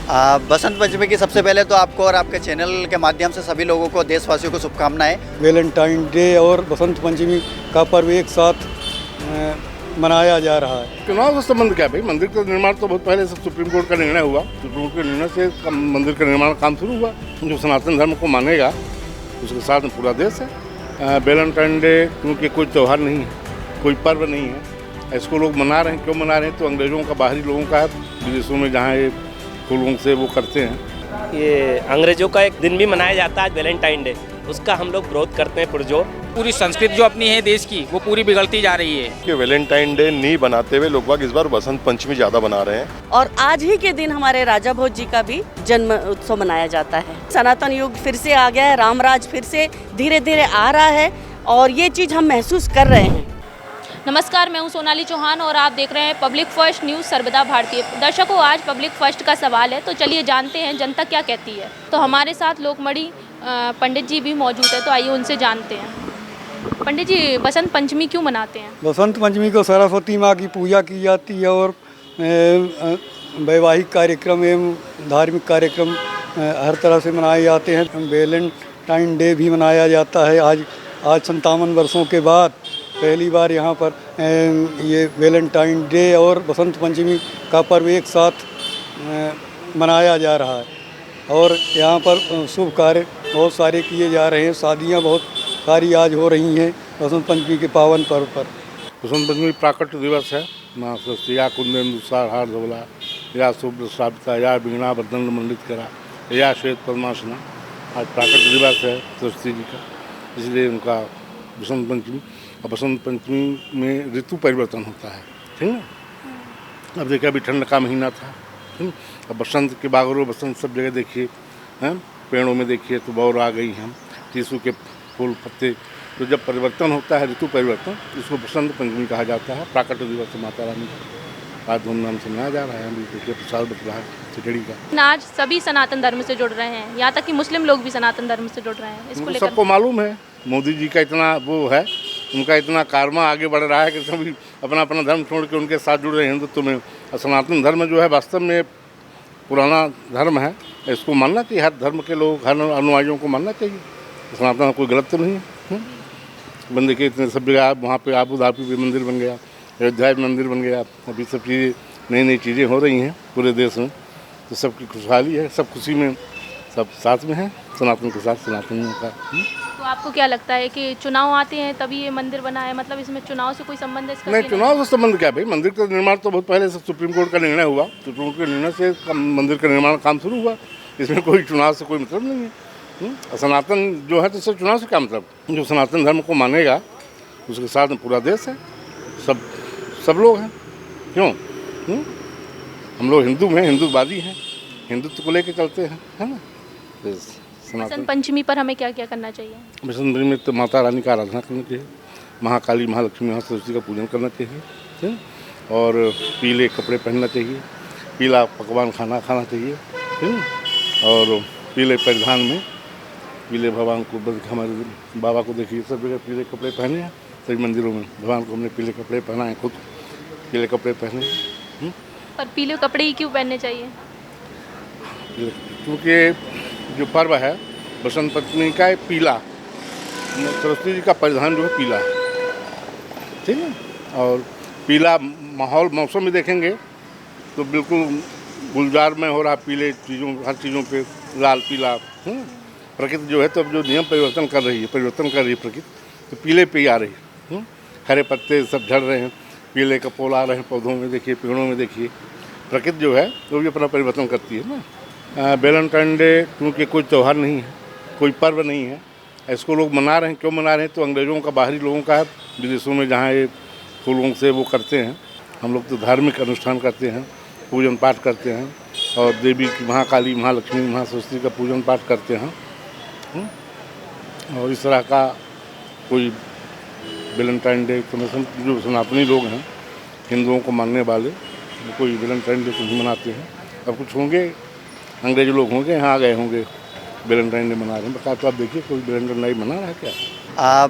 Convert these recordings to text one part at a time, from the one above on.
बसंत पंचमी की सबसे पहले तो आपको और आपके चैनल के माध्यम से सभी लोगों को, देशवासियों को शुभकामनाएं। वैलेंटाइन डे और बसंत पंचमी का पर्व एक साथ मनाया जा रहा है। चुनाव से संबंध क्या है भाई? मंदिर का निर्माण तो बहुत पहले से सुप्रीम कोर्ट का निर्णय हुआ। सुप्रीम कोर्ट के निर्णय से मंदिर का निर्माण काम शुरू हुआ। जो सनातन धर्म को मानेगा उसके साथ में पूरा देश है। वैलेंटाइन डे क्योंकि कोई त्यौहार नहीं है, कोई पर्व नहीं है, इसको लोग मना रहे हैं। क्यों मना रहे हैं? तो अंग्रेज़ों का, बाहरी लोगों का है, विदेशों में जहाँ ये फूलों से वो करते हैं। ये अंग्रेजों का एक दिन भी मनाया जाता है वैलेंटाइन डे, उसका हम लोग विरोध करते हैं पुरजोर। पूरी संस्कृति जो अपनी है देश की, वो पूरी बिगड़ती जा रही है कि वैलेंटाइन डे नहीं बनाते हुए लोग बाग इस बार बसंत पंचमी ज़्यादा बना रहे हैं। और आज ही के दिन हमारे राजा भोज जी का भी जन्म उत्सव मनाया जाता है। सनातन युग फिर से आ गया है, रामराज फिर से धीरे धीरे आ रहा है और ये चीज़ हम महसूस कर रहे हैं। नमस्कार, मैं हूं सोनाली चौहान और आप देख रहे हैं पब्लिक फर्स्ट न्यूज़ सर्वदा भारतीय। दर्शकों, आज पब्लिक फर्स्ट का सवाल है, तो चलिए जानते हैं जनता क्या कहती है। तो हमारे साथ लोकमणि पंडित जी भी मौजूद है, तो आइए उनसे जानते हैं। पंडित जी, बसंत पंचमी क्यों मनाते हैं? बसंत पंचमी को सरस्वती माँ की पूजा की जाती है और वैवाहिक कार्यक्रम एवं धार्मिक कार्यक्रम हर तरह से मनाए जाते हैं। वैलेंटाइन डे भी मनाया जाता है। आज 57 वर्षों के बाद पहली बार यहाँ पर ये वैलेंटाइन डे और बसंत पंचमी का पर्व एक साथ मनाया जा रहा है और यहाँ पर शुभ कार्य बहुत सारे किए जा रहे हैं। शादियाँ बहुत सारी आज हो रही हैं बसंत पंचमी के पावन पर्व पर। बसंत पंचमी प्राकट्य दिवस है। माँ सरस्वती या कुंदेन्दुसार हार धवला, या शुभ्र श्राविता, या वीणा बदन मंडित करा, या श्वेत पद्मासना। आज प्राकट्य दिवस है सरस्वती जी का, इसलिए उनका बसंत पंचमी। और बसंत पंचमी में ऋतु परिवर्तन होता है, ठीक है। अब देखिए, अभी ठंड का महीना था, अब बसंत के बागरों, बसंत सब जगह देखिए हैं, पेड़ों में देखिए तो बौर आ गई हैं, टीसू के फूल पत्ते। तो जब परिवर्तन होता है, ऋतु परिवर्तन, इसको बसंत पंचमी कहा जाता है। प्राकट्य दिवस माता रानी का आज धूमधाम से मनाया जा रहा है। अभी देखिए प्रसाद बच रहा है खिचड़ी का। आज सभी सनातन धर्म से जुड़ रहे हैं, यहाँ तक कि मुस्लिम लोग भी सनातन धर्म से जुड़ रहे हैं। इसको लेकर सबको मालूम है, मोदी जी का इतना वो है, उनका इतना कारवा आगे बढ़ रहा है कि सभी अपना अपना धर्म छोड़ के उनके साथ जुड़ रहे हैं हिंदुत्व में। सनातन धर्म जो है वास्तव में पुराना धर्म है, इसको मानना चाहिए। हर धर्म के लोग, हर अनुयायियों को मानना चाहिए। सनातन कोई गलत तो नहीं है। बंदे के इतने सब जगह, वहाँ पे आबू धाबी भी मंदिर बन गया, अयोध्या में मंदिर बन गया। अभी सब चीज़ें, नई नई चीज़ें हो रही हैं पूरे देश में, तो सबकी खुशहाली है, सब खुशी में, सब साथ में है सनातन के साथ, सनातनियों का। तो आपको क्या लगता है कि चुनाव आते हैं तभी ये मंदिर बना है? मतलब इसमें चुनाव से कोई संबंध है इसका? नहीं, चुनाव से संबंध क्या भाई? मंदिर का निर्माण तो बहुत पहले से सुप्रीम कोर्ट का निर्णय हुआ। सुप्रीम कोर्ट के निर्णय से मंदिर का निर्माण काम शुरू हुआ। इसमें कोई चुनाव से कोई मतलब नहीं है। सनातन जो है, तो सिर्फ चुनाव से क्या मतलब? जो सनातन धर्म को मानेगा उसके साथ में पूरा देश है, सब लोग हैं। क्यों? हम लोग हिंदू हैं, हिंदूवादी हैं, हिंदुत्व को लेकर चलते हैं, है ना। बसंत पंचमी पर हमें क्या क्या करना चाहिए? बसंत पंचमी में तो माता रानी का आराधना करना चाहिए, महाकाली, महालक्ष्मी, महासरस्वती का पूजन करना चाहिए, ठीक है? और पीले कपड़े पहनना चाहिए, पीला पकवान खाना चाहिए, ठीक है? और पीले परिधान में पीले भगवान को, हमारे बाबा को देखिए सब जगह पीले कपड़े पहने हैं। सभी मंदिरों में भगवान को हमने पीले कपड़े पहनाए, खुद पीले कपड़े पहने। पर पीले कपड़े ही क्यों पहनने चाहिए? क्योंकि जो पर्व है बसंत पंचमी का है पीला, सरस्वती जी का परिधान जो है पीला है, ठीक है। और पीला माहौल, मौसम में देखेंगे तो बिल्कुल गुलजार में हो रहा पीले चीज़ों, हर चीज़ों पे लाल पीला। प्रकृति जो है तो अब जो नियम परिवर्तन कर रही है प्रकृति, तो पीले पे ही आ रही है। हरे पत्ते सब झड़ रहे हैं, पीले का फूल आ रहे हैं पौधों में देखिए, पेड़ों में देखिए। प्रकृति जो है वो भी अपना परिवर्तन करती है ना। वैलेंटाइन डे क्योंकि कोई त्यौहार नहीं है, कोई पर्व नहीं है, इसको लोग मना रहे हैं। क्यों मना रहे हैं? तो अंग्रेज़ों का, बाहरी लोगों का है, विदेशों में जहाँ ये फूलों से वो करते हैं। हम लोग तो धार्मिक अनुष्ठान करते हैं, पूजन पाठ करते हैं और देवी की, महाकाली, महालक्ष्मी, महासरस्वती का पूजन पाठ करते हैं। और इस तरह का कोई वैलेंटाइन डे तो जो सनातनी लोग हैं, हिंदुओं को मानने वाले, वो कोई वैलेंटाइन डे तो नहीं मनाते हैं। अब कुछ होंगे अंग्रेज लोग होंगे, यहाँ आ गए होंगे वैलेंटाइन डे मना रहे हैं। बता तो आप देखिए कोई वैलेंटाइन डे मना रहा है क्या?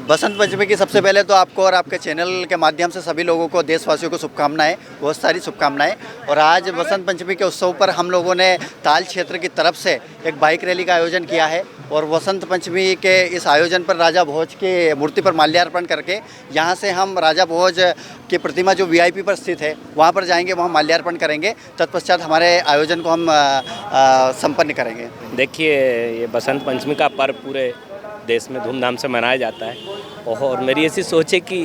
बसंत पंचमी की सबसे पहले तो आपको और आपके चैनल के माध्यम से सभी लोगों को, देशवासियों को शुभकामनाएं, बहुत सारी शुभकामनाएं। और आज बसंत पंचमी के उत्सव पर हम लोगों ने ताल क्षेत्र की तरफ से एक बाइक रैली का आयोजन किया है और बसंत पंचमी के इस आयोजन पर राजा भोज की मूर्ति पर माल्यार्पण करके यहाँ से हम राजा भोज की प्रतिमा जो VIP पर स्थित है वहाँ पर जाएंगे, वहाँ माल्यार्पण करेंगे। तत्पश्चात हमारे आयोजन को हम संपन्न करेंगे। देखिए, ये बसंत पंचमी का पर्व पूरे देश में धूमधाम से मनाया जाता है और मेरी ऐसी सोच है कि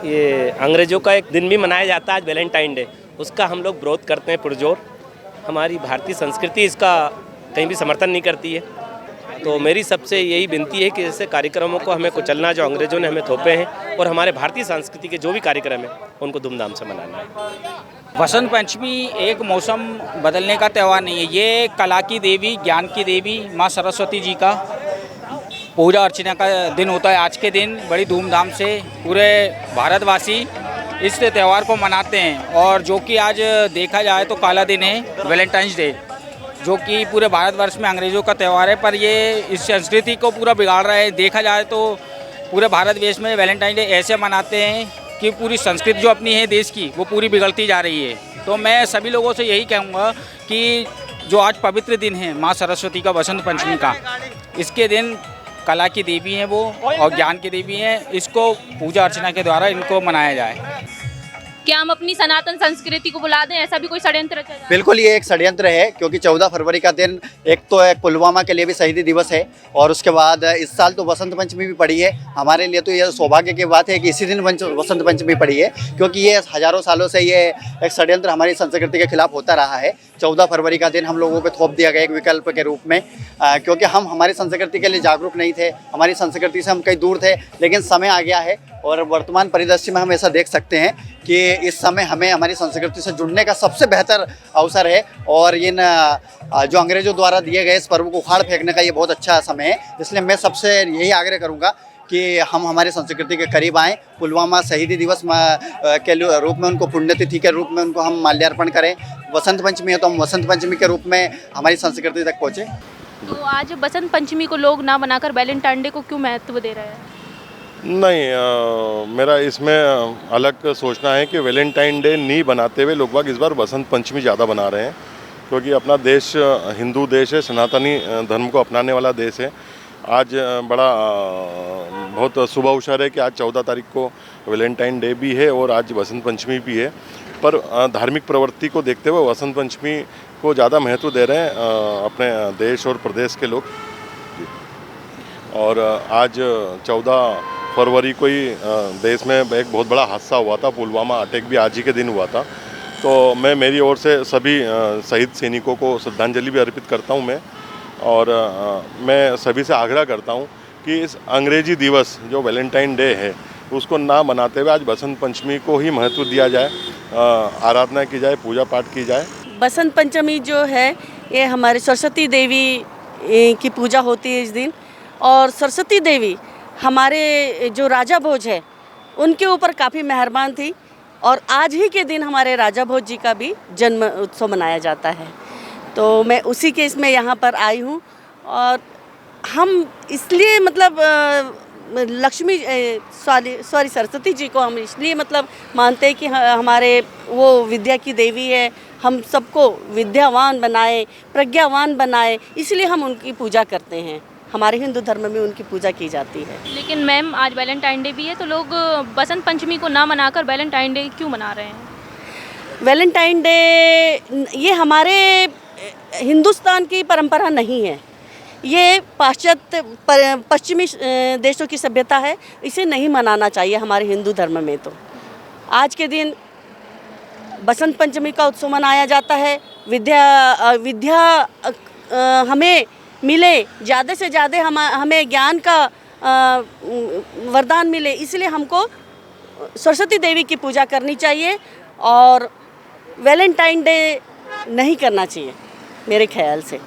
ये अंग्रेज़ों का एक दिन भी मनाया जाता है आज वैलेंटाइन डे, उसका हम लोग विरोध करते हैं पुरजोर। हमारी भारतीय संस्कृति इसका कहीं भी समर्थन नहीं करती है। तो मेरी सबसे यही विनती है कि ऐसे कार्यक्रमों को हमें कुचलना जो अंग्रेज़ों ने हमें थोपे हैं और हमारे भारतीय संस्कृति के जो भी कार्यक्रम है उनको धूमधाम से मनाना है। वसंत पंचमी एक मौसम बदलने का त्यौहार नहीं है, ये कला की देवी, ज्ञान की देवी माँ सरस्वती जी का पूजा अर्चना का दिन होता है। आज के दिन बड़ी धूमधाम से पूरे भारतवासी इस त्यौहार को मनाते हैं और जो कि आज देखा जाए तो काला दिन है वैलेंटाइंस डे, जो कि पूरे भारतवर्ष में अंग्रेज़ों का त्यौहार है, पर ये इस संस्कृति को पूरा बिगाड़ रहा है। देखा जाए तो पूरे भारत देश में वैलेंटाइन डे ऐसे मनाते हैं कि पूरी संस्कृति जो अपनी है देश की वो पूरी बिगड़ती जा रही है। तो मैं सभी लोगों से यही कहूँगा कि जो आज पवित्र दिन है माँ सरस्वती का, बसंत पंचमी का, इसके दिन कला की देवी हैं वो और ज्ञान की देवी हैं, इसको पूजा अर्चना के द्वारा इनको मनाया जाए। क्या हम अपनी सनातन संस्कृति को भुला दें, ऐसा भी कोई षड्यंत्र चल रहा है? बिल्कुल, ये एक षड्यंत्र है क्योंकि 14 फरवरी का दिन एक तो एक पुलवामा के लिए भी शहीदी दिवस है और उसके बाद इस साल तो बसंत पंचमी भी पड़ी है। हमारे लिए तो ये सौभाग्य की बात है कि इसी दिन बसंत पंचमी पड़ी है, क्योंकि ये हज़ारों सालों से ये एक षड्यंत्र हमारी संस्कृति के खिलाफ होता रहा है। 14 फरवरी का दिन हम लोगों पर थोप दिया गया एक विकल्प के रूप में, क्योंकि हम हमारी संस्कृति के लिए जागरूक नहीं थे, हमारी संस्कृति से हम कहीं दूर थे। लेकिन समय आ गया है और वर्तमान परिदृश्य में हम ऐसा देख सकते हैं कि इस समय हमें हमारी संस्कृति से जुड़ने का सबसे बेहतर अवसर है और इन जो अंग्रेज़ों द्वारा दिए गए इस पर्व को उखाड़ फेंकने का ये बहुत अच्छा समय है। इसलिए मैं सबसे यही आग्रह करूँगा कि हम हमारी संस्कृति के करीब आएँ। पुलवामा शहीदी दिवस के रूप में उनको, पुण्यतिथि के रूप में उनको हम माल्यार्पण करें। वसंत पंचमी है तो हम वसंत पंचमी के रूप में हमारी संस्कृति तक पहुँचें। तो आज बसंत पंचमी को लोग ना बनाकर वैलेंटाइन डे को क्यों महत्व दे रहे हैं? नहीं, मेरा इसमें अलग सोचना है कि वैलेंटाइन डे नहीं बनाते हुए लोग बाग इस बार बसंत पंचमी ज़्यादा बना रहे हैं, क्योंकि अपना देश हिंदू देश है, सनातनी धर्म को अपनाने वाला देश है। आज बड़ा बहुत शुभ अवसर है कि आज 14 तारीख को वैलेंटाइन डे भी है और आज बसंत पंचमी भी है, पर धार्मिक प्रवृत्ति को देखते हुए बसंत पंचमी को ज़्यादा महत्व दे रहे हैं अपने देश और प्रदेश के लोग। और आज 14 फरवरी को ही देश में एक बहुत बड़ा हादसा हुआ था, पुलवामा अटैक भी आज ही के दिन हुआ था। तो मैं मेरी ओर से सभी शहीद सैनिकों को श्रद्धांजलि भी अर्पित करता हूं मैं, और मैं सभी से आग्रह करता हूं कि इस अंग्रेजी दिवस जो वैलेंटाइन डे है उसको ना मनाते हुए आज बसंत पंचमी को ही महत्व दिया जाए, आराधना की जाए, पूजा पाठ की जाए। बसंत पंचमी जो है ये हमारे सरस्वती देवी की पूजा होती है इस दिन, और सरस्वती देवी हमारे जो राजा भोज है उनके ऊपर काफ़ी मेहरबान थी और आज ही के दिन हमारे राजा भोज जी का भी जन्म उत्सव मनाया जाता है। तो मैं उसी के इसमें यहाँ पर आई हूँ और हम इसलिए मतलब लक्ष्मी सॉरी सरस्वती जी को हम इसलिए मतलब मानते हैं कि हमारे वो विद्या की देवी है, हम सबको विद्यावान बनाए, प्रज्ञावान बनाए, इसलिए हम उनकी पूजा करते हैं। हमारे हिंदू धर्म में उनकी पूजा की जाती है। लेकिन मैम आज वैलेंटाइन डे भी है तो लोग बसंत पंचमी को ना मनाकर वैलेंटाइन डे क्यों मना रहे हैं? वैलेंटाइन डे ये हमारे हिंदुस्तान की परंपरा नहीं है, ये पाश्चात्य पश्चिमी देशों की सभ्यता है, इसे नहीं मनाना चाहिए हमारे हिंदू धर्म में। तो आज के दिन बसंत पंचमी का उत्सव मनाया जाता है, विद्या हमें मिले, ज़्यादा से ज़्यादा हमें ज्ञान का वरदान मिले, इसलिए हमको सरस्वती देवी की पूजा करनी चाहिए और वैलेंटाइन डे नहीं करना चाहिए मेरे ख्याल से,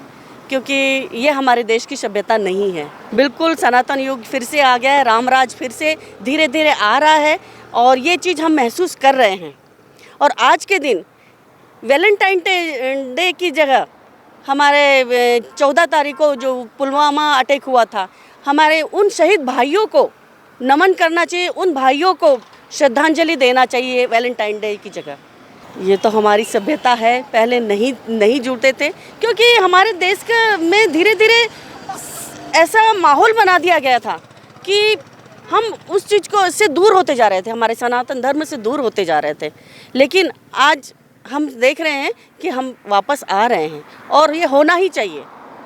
क्योंकि ये हमारे देश की सभ्यता नहीं है। बिल्कुल सनातन युग फिर से आ गया है, रामराज फिर से धीरे धीरे आ रहा है और ये चीज़ हम महसूस कर रहे हैं। और आज के दिन वैलेंटाइन डे की जगह हमारे 14 तारीख को जो पुलवामा अटैक हुआ था, हमारे उन शहीद भाइयों को नमन करना चाहिए, उन भाइयों को श्रद्धांजलि देना चाहिए वैलेंटाइन डे की जगह। ये तो हमारी सभ्यता है, पहले नहीं जुड़ते थे, क्योंकि हमारे देश में धीरे धीरे ऐसा माहौल बना दिया गया था कि हम उस चीज़ को इससे दूर होते जा रहे थे, हमारे सनातन धर्म से दूर होते जा रहे थे। लेकिन आज हम देख रहे हैं कि हम वापस आ रहे हैं, और ये होना ही चाहिए।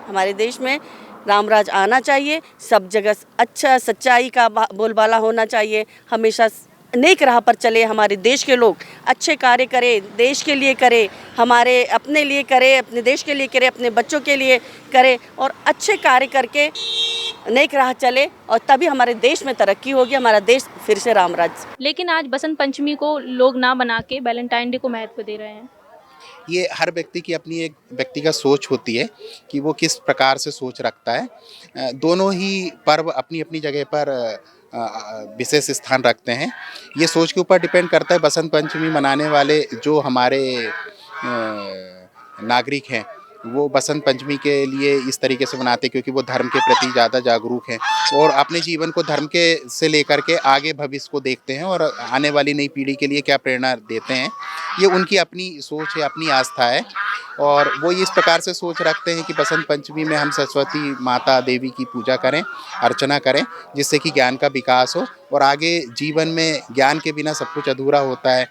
हमारे देश में रामराज आना चाहिए, सब जगह अच्छा सच्चाई का बोलबाला होना चाहिए, हमेशा नेक राह पर चले, हमारे देश के लोग अच्छे कार्य करें, देश के लिए करें, हमारे अपने लिए करें, अपने देश के लिए करें, अपने बच्चों के लिए करें, और अच्छे कार्य करके नेक राह चले, और तभी हमारे देश में तरक्की होगी, हमारा देश फिर से रामराज। लेकिन आज बसंत पंचमी को लोग ना बना के वैलेंटाइन डे को महत्व दे रहे हैं। ये हर व्यक्ति की अपनी एक व्यक्तिगत सोच होती है कि वो किस प्रकार से सोच रखता है। दोनों ही पर्व अपनी अपनी जगह पर विशेष स्थान रखते हैं। ये सोच के ऊपर डिपेंड करता है। बसंत पंचमी मनाने वाले जो हमारे नागरिक हैं, वो बसंत पंचमी के लिए इस तरीके से मनाते हैं क्योंकि वो धर्म के प्रति ज़्यादा जागरूक हैं और अपने जीवन को धर्म के से लेकर के आगे भविष्य को देखते हैं और आने वाली नई पीढ़ी के लिए क्या प्रेरणा देते हैं। ये उनकी अपनी सोच है, अपनी आस्था है, और वो इस प्रकार से सोच रखते हैं कि बसंत पंचमी में हम सरस्वती माता देवी की पूजा करें, अर्चना करें, जिससे कि ज्ञान का विकास हो, और आगे जीवन में ज्ञान के बिना सब कुछ अधूरा होता है।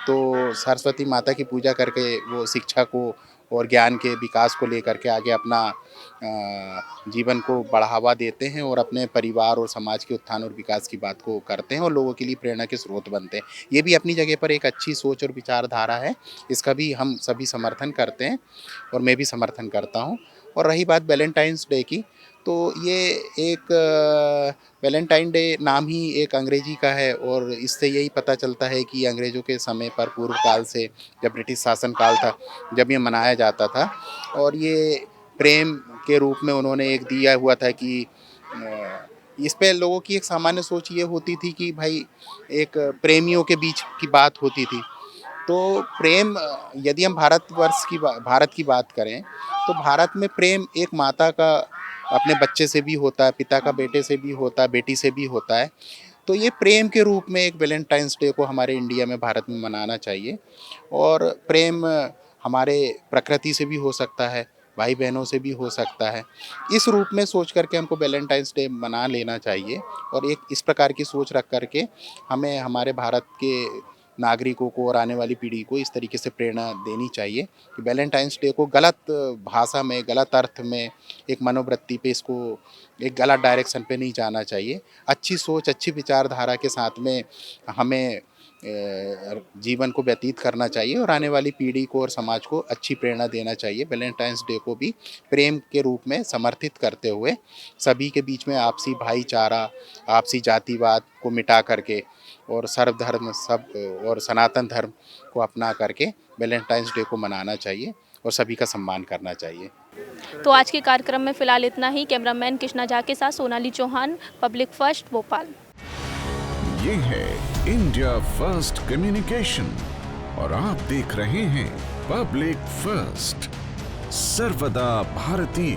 तो सरस्वती माता की पूजा करके वो शिक्षा को और ज्ञान के विकास को लेकर के आगे अपना जीवन को बढ़ावा देते हैं और अपने परिवार और समाज के उत्थान और विकास की बात को करते हैं और लोगों के लिए प्रेरणा के स्रोत बनते हैं। ये भी अपनी जगह पर एक अच्छी सोच और विचारधारा है, इसका भी हम सभी समर्थन करते हैं और मैं भी समर्थन करता हूँ। और रही बात वैलेंटाइंस डे की, तो ये एक वैलेंटाइन डे नाम ही एक अंग्रेजी का है और इससे यही पता चलता है कि अंग्रेज़ों के समय पर पूर्व काल से, जब ब्रिटिश शासन काल था, जब ये मनाया जाता था, और ये प्रेम के रूप में उन्होंने एक दिया हुआ था कि इस पे लोगों की एक सामान्य सोच ये होती थी कि भाई एक प्रेमियों के बीच की बात होती थी। तो प्रेम, यदि हम भारत की बात करें तो भारत में प्रेम एक माता का अपने बच्चे से भी होता है, पिता का बेटे से भी होता है, बेटी से भी होता है। तो ये प्रेम के रूप में एक वैलेंटाइंस डे को हमारे इंडिया में, भारत में मनाना चाहिए। और प्रेम हमारे प्रकृति से भी हो सकता है, भाई बहनों से भी हो सकता है। इस रूप में सोच करके हमको वैलेंटाइंस डे मना लेना चाहिए और एक इस प्रकार की सोच रख करके हमें हमारे भारत के नागरिकों को और आने वाली पीढ़ी को इस तरीके से प्रेरणा देनी चाहिए कि वैलेंटाइंस डे को गलत भाषा में, गलत अर्थ में, एक मनोवृत्ति पे, इसको एक गलत डायरेक्शन पे नहीं जाना चाहिए। अच्छी सोच, अच्छी विचारधारा के साथ में हमें जीवन को व्यतीत करना चाहिए और आने वाली पीढ़ी को और समाज को अच्छी प्रेरणा देना चाहिए। वैलेंटाइंस डे को भी प्रेम के रूप में समर्थित करते हुए सभी के बीच में आपसी भाईचारा, आपसी जातिवाद को मिटा करके और सर्वधर्म सब और सनातन धर्म को अपना करके वैलेंटाइंस डे को मनाना चाहिए और सभी का सम्मान करना चाहिए। तो आज के कार्यक्रम में फिलहाल इतना ही। कैमरामैन कृष्णा झा के साथ सोनाली चौहान, पब्लिक फर्स्ट, भोपाल। ये है इंडिया फर्स्ट कम्युनिकेशन और आप देख रहे हैं पब्लिक फर्स्ट, सर्वदा भारतीय।